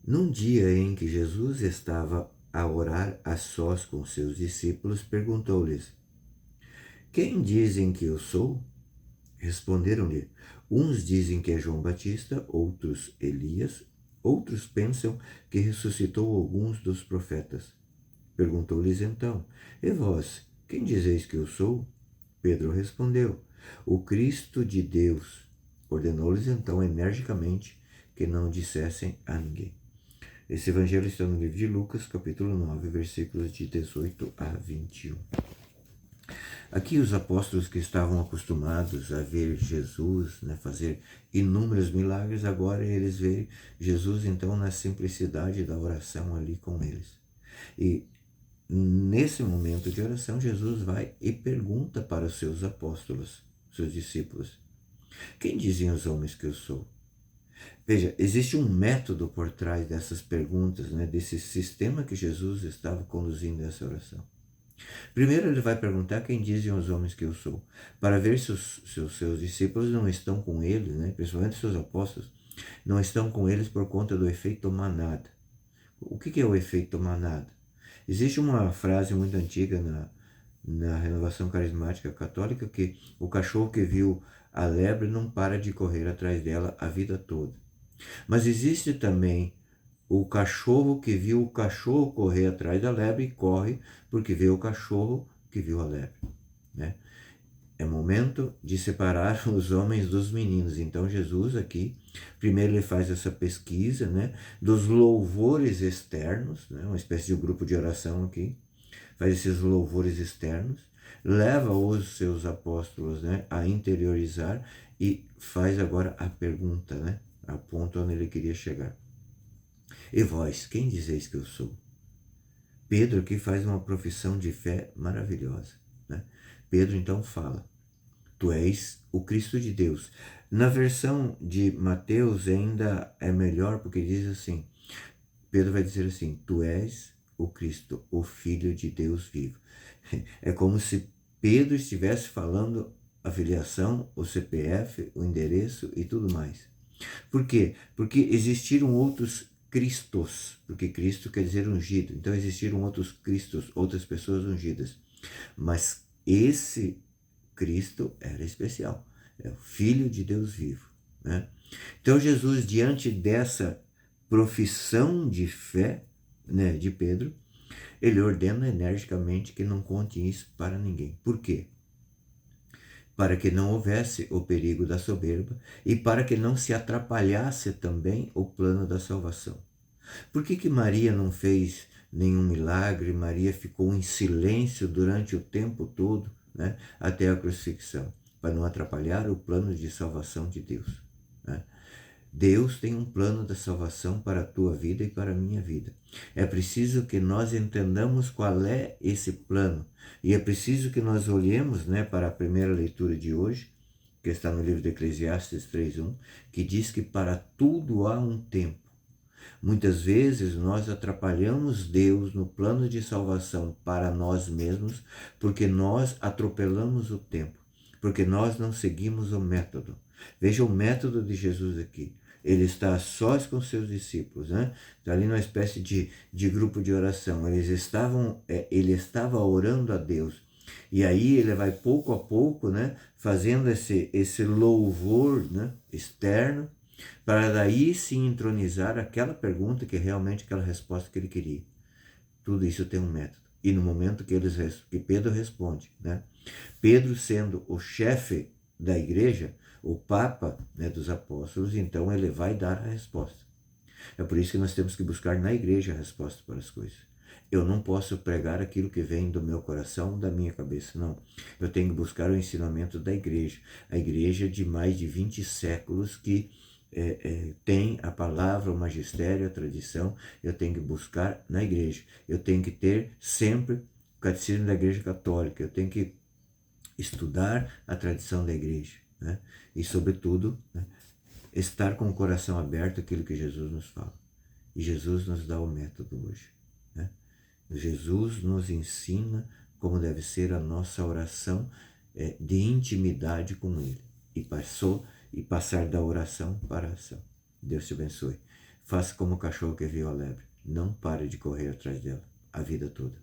Num dia em que Jesus estava a orar a sós com seus discípulos, perguntou-lhes: Quem dizem que eu sou? Responderam-lhe: Uns dizem que é João Batista, outros Elias, outros pensam que ressuscitou alguns dos profetas. Perguntou-lhes então: E vós, quem dizeis que eu sou? Pedro respondeu: O Cristo de Deus. Ordenou-lhes então energicamente que não dissessem a ninguém. Esse evangelho está no livro de Lucas, capítulo 9, versículos de 18 a 21. Aqui os apóstolos que estavam acostumados a ver Jesus, né, fazer inúmeros milagres, agora eles veem Jesus então na simplicidade da oração ali com eles. E nesse momento de oração, Jesus vai e pergunta para os seus apóstolos, seus discípulos: Quem dizem os homens que eu sou? Veja, existe um método por trás dessas perguntas, né, desse sistema que Jesus estava conduzindo essa oração. Primeiro ele vai perguntar quem dizem os homens que eu sou, para ver se seus discípulos não estão com ele, né, principalmente seus apóstolos, não estão com eles por conta do efeito manada. O que é o efeito manada? Existe uma frase muito antiga na renovação carismática católica que o cachorro que viu a lebre não para de correr atrás dela a vida toda. Mas existe também o cachorro que viu o cachorro correr atrás da lebre e corre porque vê o cachorro que viu a lebre, né? É momento de separar os homens dos meninos. Então Jesus aqui, primeiro ele faz essa pesquisa, né, dos louvores externos, né, uma espécie de grupo de oração aqui, faz esses louvores externos, leva os seus apóstolos, né, a interiorizar e faz agora a pergunta, né, ao ponto onde ele queria chegar. E vós, quem dizeis que eu sou? Pedro aqui faz uma profissão de fé maravilhosa, né? Pedro então fala: Tu és o Cristo de Deus. Na versão de Mateus ainda é melhor porque diz assim, Pedro vai dizer assim: Tu és o Cristo, o Filho de Deus vivo. É como se Pedro estivesse falando a filiação, o CPF, o endereço e tudo mais. Por quê? Porque existiram outros Cristos, porque Cristo quer dizer ungido. Então existiram outros Cristos, outras pessoas ungidas. Mas esse Cristo era especial, é o Filho de Deus vivo, né? Então Jesus, diante dessa profissão de fé, né, de Pedro, ele ordena energicamente que não conte isso para ninguém. Por quê? Para que não houvesse o perigo da soberba e para que não se atrapalhasse também o plano da salvação. Por que Maria não fez nenhum milagre? Maria ficou em silêncio durante o tempo todo, né, até a crucifixão, para não atrapalhar o plano de salvação de Deus, né? Deus tem um plano da salvação para a tua vida e para a minha vida. É preciso que nós entendamos qual é esse plano. E é preciso que nós olhemos, né, para a primeira leitura de hoje, que está no livro de Eclesiastes 3:1, que diz que para tudo há um tempo. Muitas vezes nós atrapalhamos Deus no plano de salvação para nós mesmos, porque nós atropelamos o tempo, porque nós não seguimos o método. Veja o método de Jesus aqui. Ele está a sós com seus discípulos, né? Está ali numa espécie de grupo de oração. Ele estava orando a Deus. E aí ele vai pouco a pouco, né, fazendo esse louvor, né, externo, para daí se entronizar aquela pergunta que é realmente aquela resposta que ele queria. Tudo isso tem um método. E no momento que Pedro responde, né? Pedro sendo o chefe da igreja, o papa, né, dos apóstolos, então ele vai dar a resposta. É por isso que nós temos que buscar na igreja a resposta para as coisas. Eu não posso pregar aquilo que vem do meu coração, da minha cabeça, não. Eu tenho que buscar o ensinamento da igreja. A igreja de mais de 20 séculos que tem a palavra, o magistério, a tradição. Eu tenho que buscar na igreja. Eu tenho que ter sempre o catecismo da igreja católica. Eu tenho que estudar a tradição da igreja, né? E, sobretudo, né, estar com o coração aberto àquilo que Jesus nos fala. E Jesus nos dá o método hoje, né? Jesus nos ensina como deve ser a nossa oração de intimidade com Ele. E passar da oração para a ação. Deus te abençoe. Faça como o cachorro que viu a lebre. Não pare de correr atrás dela a vida toda.